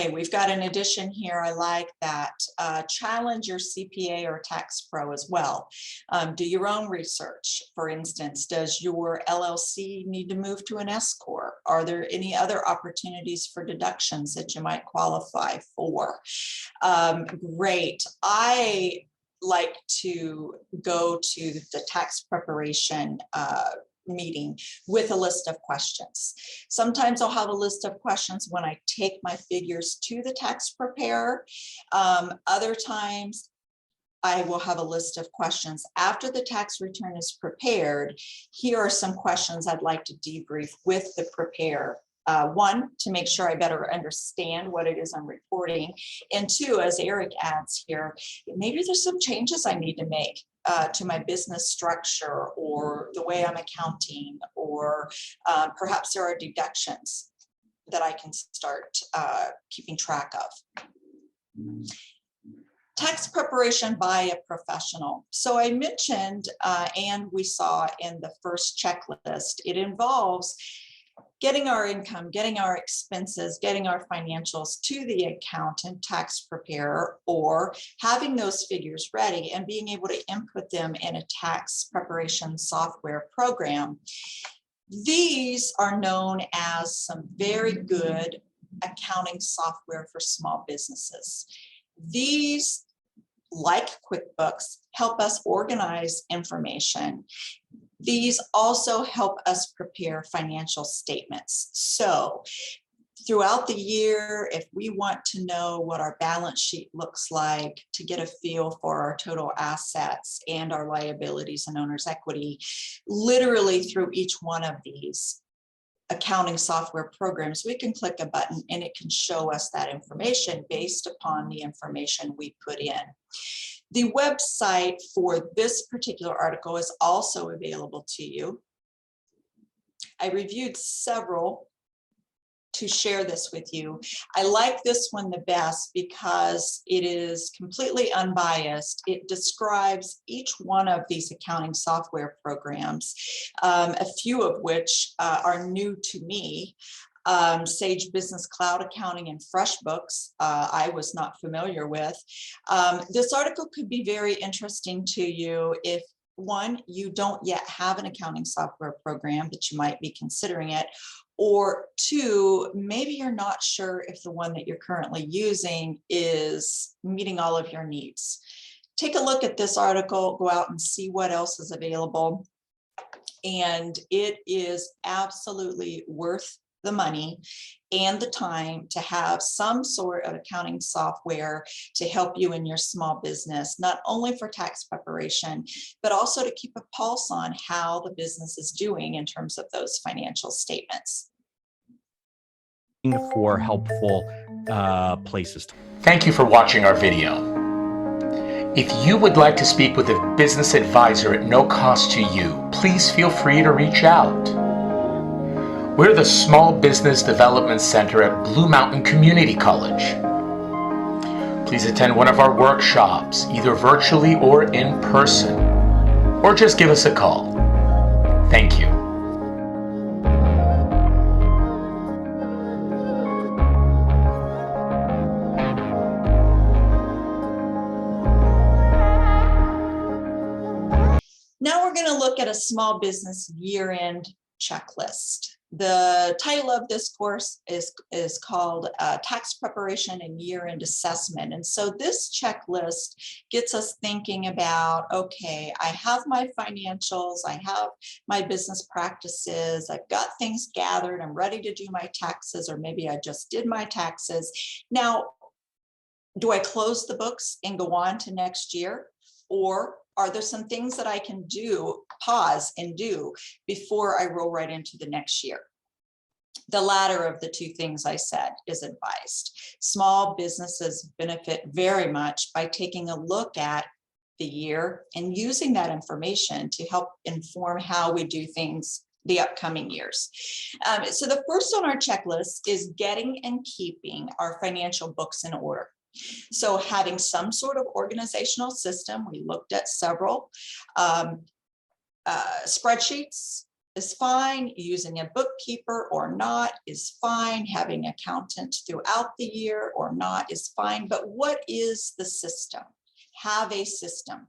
Okay, we've got an addition here. I like that. Challenge your CPA or tax pro as well. Do your own research. For instance, does your LLC need to move to an S Corp? Are there any other opportunities for deductions that you might qualify for? Great. I like to go to the tax preparation meeting with a list of questions. Sometimes I'll have a list of questions when I take my figures to the tax preparer. Other times I will have a list of questions after the tax return is prepared. Here are some questions I'd like to debrief with the preparer. One, to make sure I better understand what it is I'm reporting. And two, as Eric adds here, maybe there's some changes I need to make to my business structure or the way I'm accounting, or perhaps there are deductions that I can start keeping track of. Tax preparation by a professional. So I mentioned, and we saw in the first checklist, it involves getting our income, getting our expenses, getting our financials to the accountant, tax preparer, or having those figures ready and being able to input them in a tax preparation software program. These are known as some very good accounting software for small businesses. These, like QuickBooks, help us organize information. These also help us prepare financial statements. So throughout the year, if we want to know what our balance sheet looks like, to get a feel for our total assets and our liabilities and owner's equity, literally through each one of these accounting software programs, we can click a button and it can show us that information based upon the information we put in. The website for this particular article is also available to you. I reviewed several to share this with you. I like this one the best because it is completely unbiased. It describes each one of these accounting software programs, a few of which are new to me. Sage Business Cloud Accounting and FreshBooks, I was not familiar with. This article could be very interesting to you if, one, you don't yet have an accounting software program, but you might be considering it, or two, maybe you're not sure if the one that you're currently using is meeting all of your needs. Take a look at this article, go out and see what else is available, and it is absolutely worth the money and the time to have some sort of accounting software to help you in your small business, not only for tax preparation, but also to keep a pulse on how the business is doing in terms of those financial statements. For helpful places. Thank you for watching our video. If you would like to speak with a business advisor at no cost to you, please feel free to reach out. We're the Small Business Development Center at Blue Mountain Community College. Please attend one of our workshops, either virtually or in person, or just give us a call. Thank you. Now we're going to look at a small business year-end checklist. The title of this course is called Tax Preparation and Year-End Assessment. And so this checklist gets us thinking about, okay, I have my financials, I have my business practices, I've got things gathered, I'm ready to do my taxes, or maybe I just did my taxes. Now, do I close the books and go on to next year? Or are there some things that I can do, pause and do before I roll right into the next year? The latter of the two things I said is advised. Small businesses benefit very much by taking a look at the year and using that information to help inform how we do things the upcoming years. So the first on our checklist is getting and keeping our financial books in order. So having some sort of organizational system, we looked at several spreadsheets, is fine. Using a bookkeeper or not is fine. Having an accountant throughout the year or not is fine. But what is the system? Have a system.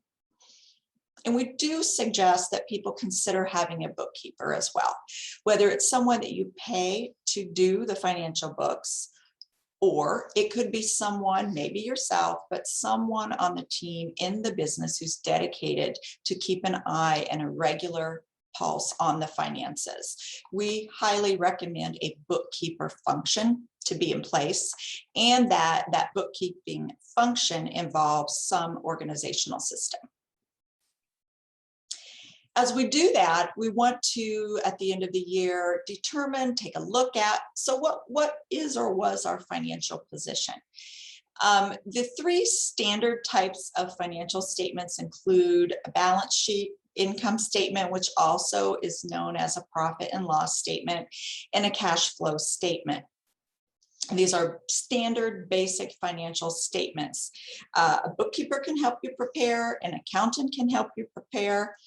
And we do suggest that people consider having a bookkeeper as well, whether it's someone that you pay to do the financial books, or it could be someone, maybe yourself, but someone on the team in the business who's dedicated to keep an eye and a regular pulse on the finances. We highly recommend a bookkeeper function to be in place, and that bookkeeping function involves some organizational system. As we do that, we want to, at the end of the year, determine, take a look at, so what is or was our financial position? The three standard types of financial statements include a balance sheet, income statement, which also is known as a profit and loss statement, and a cash flow statement. These are standard basic financial statements. A bookkeeper can help you prepare, an accountant can help you prepare.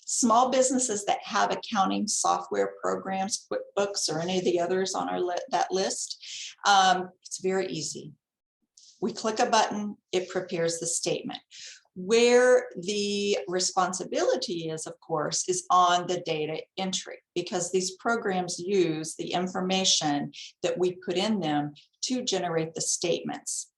Small businesses that have accounting software programs, QuickBooks or any of the others on that list, it's very easy. We click a button, it prepares the statement. Where the responsibility is, of course, is on the data entry, because these programs use the information that we put in them to generate the statements.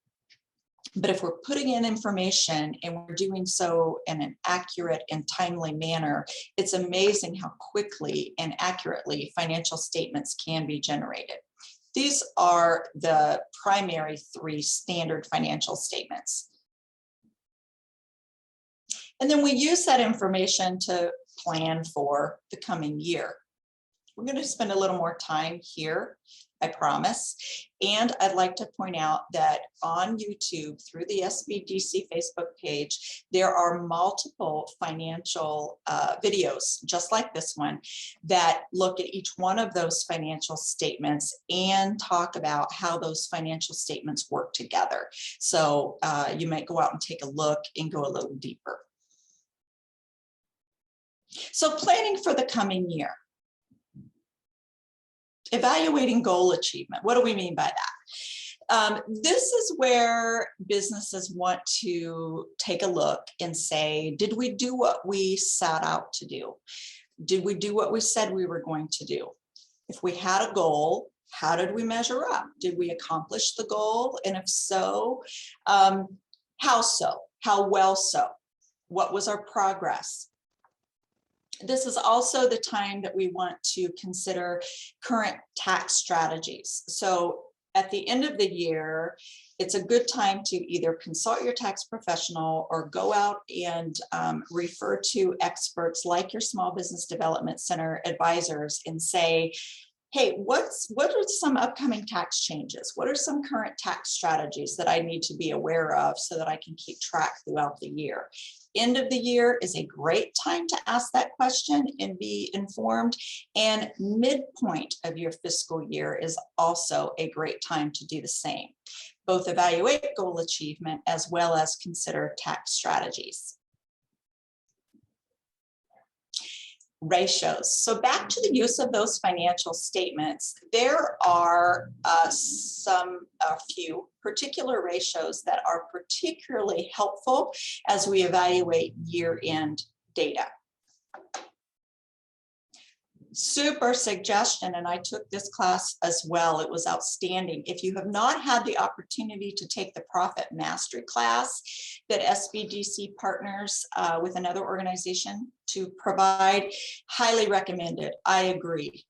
But if we're putting in information and we're doing so in an accurate and timely manner, it's amazing how quickly and accurately financial statements can be generated. These are the primary three standard financial statements. And then we use that information to plan for the coming year. We're going to spend a little more time here, I promise. And I'd like to point out that on YouTube, through the SBDC Facebook page, there are multiple financial videos, just like this one, that look at each one of those financial statements and talk about how those financial statements work together. So you might go out and take a look and go a little deeper. So planning for the coming year. Evaluating goal achievement. What do we mean by that? This is where businesses want to take a look and say, did we do what we set out to do? Did we do what we said we were going to do? If we had a goal, how did we measure up? Did we accomplish the goal? And if so, how so? How well so? What was our progress? This is also the time that we want to consider current tax strategies. So at the end of the year, it's a good time to either consult your tax professional or go out and refer to experts like your Small Business Development Center advisors and say, hey, what are some upcoming tax changes? What are some current tax strategies that I need to be aware of so that I can keep track throughout the year? End of the year is a great time to ask that question and be informed. And midpoint of your fiscal year is also a great time to do the same. Both evaluate goal achievement as well as consider tax strategies. Ratios. So back to the use of those financial statements, there are a few particular ratios that are particularly helpful as we evaluate year-end data. Super suggestion, and I took this class as well. It was outstanding. If you have not had the opportunity to take the Profit Mastery class that SBDC partners with another organization to provide, highly recommended. I agree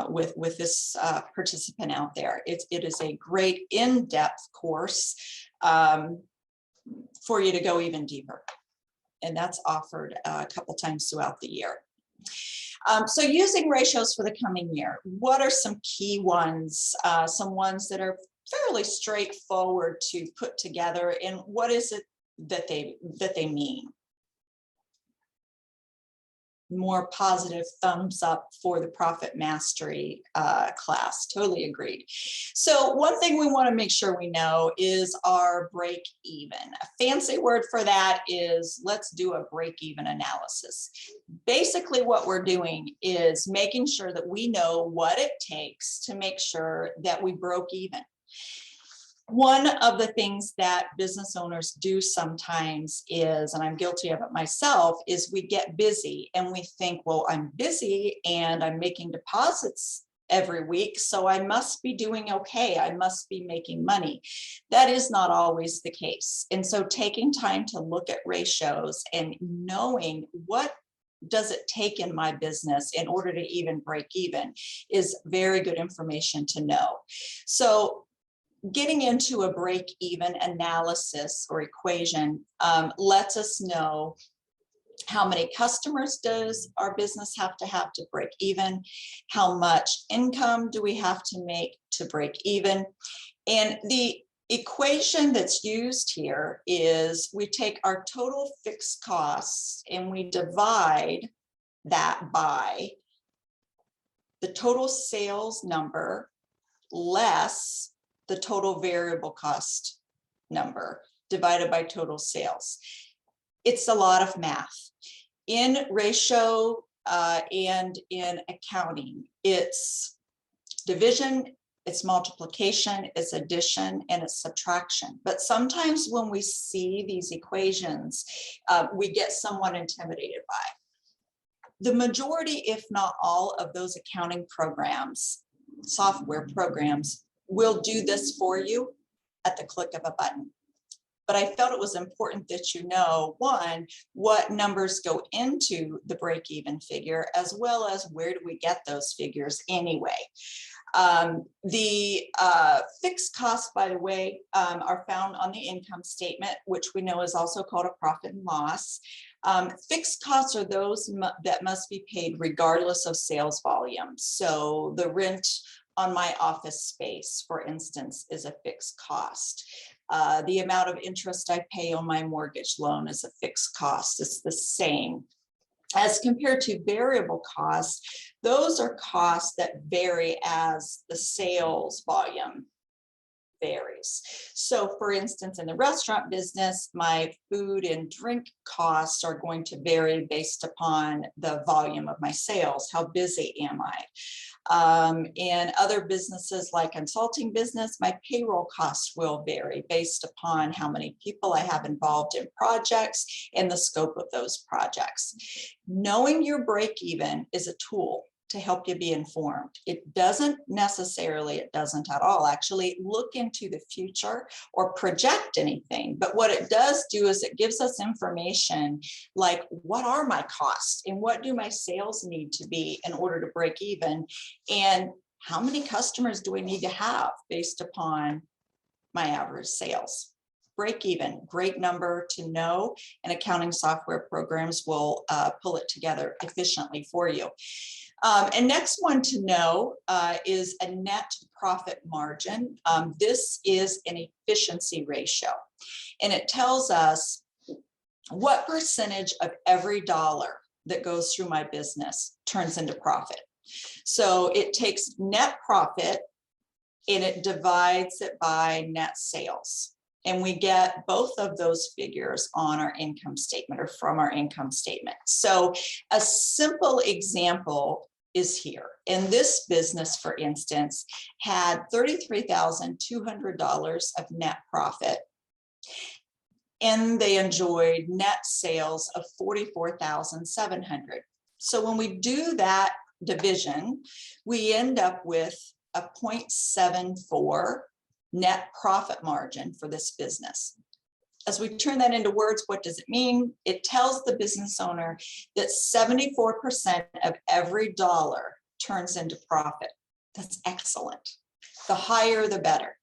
with this participant out there. It is a great in-depth course for you to go even deeper. And that's offered a couple times throughout the year. So using ratios for the coming year, what are some key ones, some ones that are fairly straightforward to put together, and what is it that they mean? more positive thumbs up for the Profit Mastery class. Totally agreed. So one thing we want to make sure we know is our break even. A fancy word for that is let's do a break even analysis. Basically what we're doing is making sure that we know what it takes to make sure that we broke even. One of the things that business owners do sometimes is, and I'm guilty of it myself, is we get busy and we think, well, I'm busy and I'm making deposits every week, so I must be doing okay. I must be making money. That is not always the case. And so taking time to look at ratios and knowing what does it take in my business in order to even break even is very good information to know. So getting into a break-even analysis or equation lets us know how many customers does our business have to break even, how much income do we have to make to break even. And the equation that's used here is we take our total fixed costs and we divide that by the total sales number less the total variable cost number divided by total sales. It's a lot of math. In ratio and in accounting, it's division, it's multiplication, it's addition, and it's subtraction. But sometimes when we see these equations, we get somewhat intimidated by. The majority, if not all, of those accounting programs, software programs, will do this for you at the click of a button. But I felt it was important that you know, one, what numbers go into the break-even figure, as well as where do we get those figures anyway. The fixed costs, by the way, are found on the income statement, which we know is also called a profit and loss. Fixed costs are those that must be paid regardless of sales volume. So the rent on my office space, for instance, is a fixed cost. The amount of interest I pay on my mortgage loan is a fixed cost. It's the same. As compared to variable costs, those are costs that vary as the sales volume varies. So for instance, in the restaurant business, my food and drink costs are going to vary based upon the volume of my sales. How busy am I? In other businesses like consulting business, my payroll costs will vary based upon how many people I have involved in projects and the scope of those projects. Knowing your break even is a tool to help you be informed. It doesn't at all actually look into the future or project anything, but what it does do is it gives us information like what are my costs and what do my sales need to be in order to break even, and how many customers do I need to have based upon my average sales. Break even, great number to know, and accounting software programs will pull it together efficiently for you. And next one to know is a net profit margin. This is an efficiency ratio, and it tells us what percentage of every dollar that goes through my business turns into profit. So it takes net profit and it divides it by net sales. And we get both of those figures on our income statement or from our income statement. So a simple example is here. In this business, for instance, had $33,200 of net profit, and they enjoyed net sales of $44,700. So when we do that division, we end up with a 0.74 net profit margin for this business. As we turn that into words, what does it mean? It tells the business owner that 74% of every dollar turns into profit. That's excellent. The higher, the better.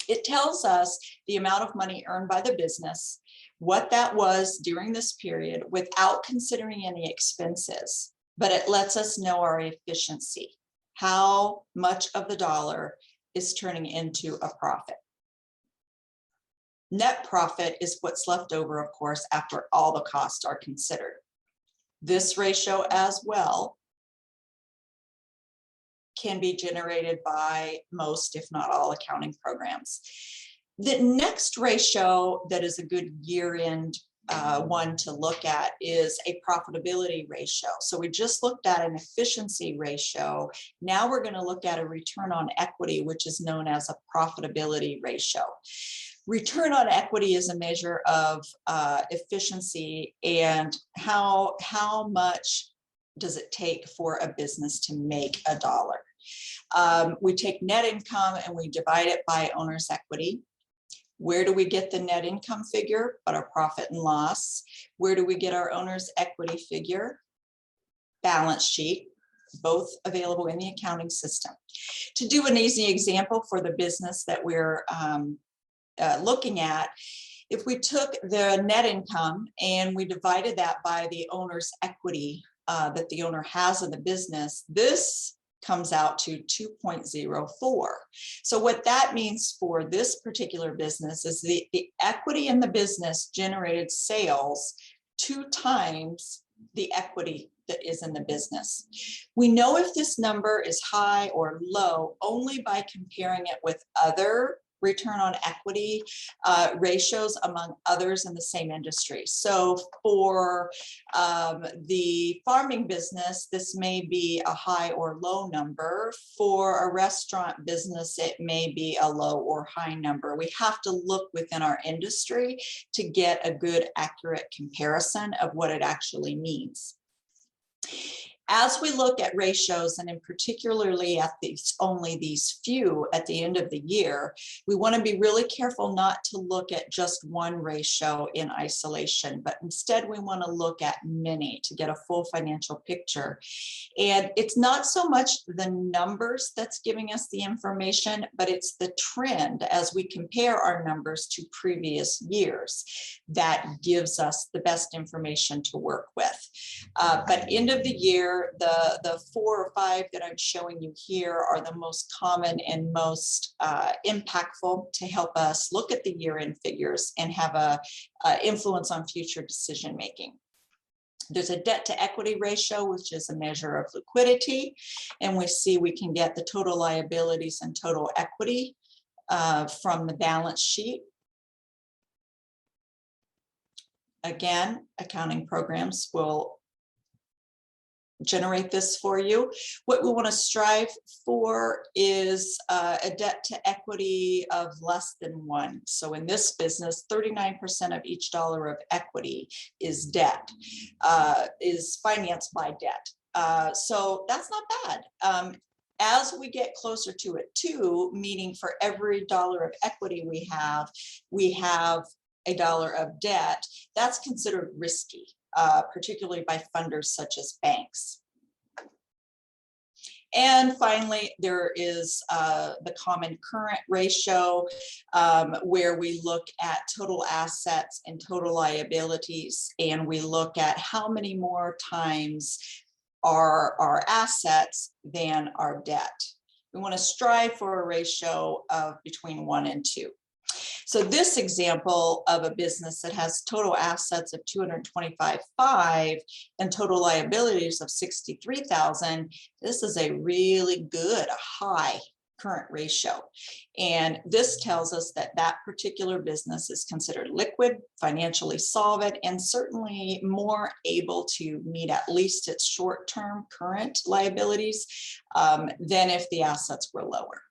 It tells us the amount of money earned by the business, what that was during this period without considering any expenses, but it lets us know our efficiency, how much of the dollar is turning into a profit. Net profit is what's left over, of course, after all the costs are considered. This ratio as well can be generated by most, if not all, accounting programs. The next ratio that is a good year-end one to look at is a profitability ratio. So we just looked at an efficiency ratio. Now we're going to look at a return on equity, which is known as a profitability ratio. Return on equity is a measure of efficiency and how much does it take for a business to make a dollar. We take net income and we divide it by owner's equity. Where do we get the net income figure? But our profit and loss. Where do we get our owner's equity figure? Balance sheet, both available in the accounting system. To do an easy example for the business that we're looking at, if we took the net income and we divided that by the owner's equity that the owner has in the business, this comes out to 2.04. So what that means for this particular business is the equity in the business generated sales 2 times the equity that is in the business. We know if this number is high or low only by comparing it with other return on equity ratios among others in the same industry. So for the farming business, this may be a high or low number. For a restaurant business, it may be a low or high number. We have to look within our industry to get a good, accurate comparison of what it actually means. As we look at ratios, and in particularly at only these few at the end of the year, we want to be really careful not to look at just one ratio in isolation, but instead we want to look at many to get a full financial picture. And it's not so much the numbers that's giving us the information, but it's the trend as we compare our numbers to previous years that gives us the best information to work with. But end of the year, the 4 or 5 that I'm showing you here are the most common and most impactful to help us look at the year-end figures and have a influence on future decision making. There's a debt to equity ratio, which is a measure of liquidity, and we see we can get the total liabilities and total equity from the balance sheet. Again, accounting programs will generate this for you. What we want to strive for is a debt to equity of less than 1. So in this business, 39% of each dollar of equity is debt, is financed by debt. So that's not bad. As we get closer to it too, meaning for every dollar of equity we have a dollar of debt, that's considered risky. Particularly by funders such as banks. And finally, there is the common current ratio where we look at total assets and total liabilities, and we look at how many more times are our assets than our debt. We want to strive for a ratio of between 1 and 2. So this example of a business that has total assets of $225,500 and total liabilities of $63,000, this is a really good, a high current ratio. And this tells us that that particular business is considered liquid, financially solvent, and certainly more able to meet at least its short-term current liabilities than if the assets were lower.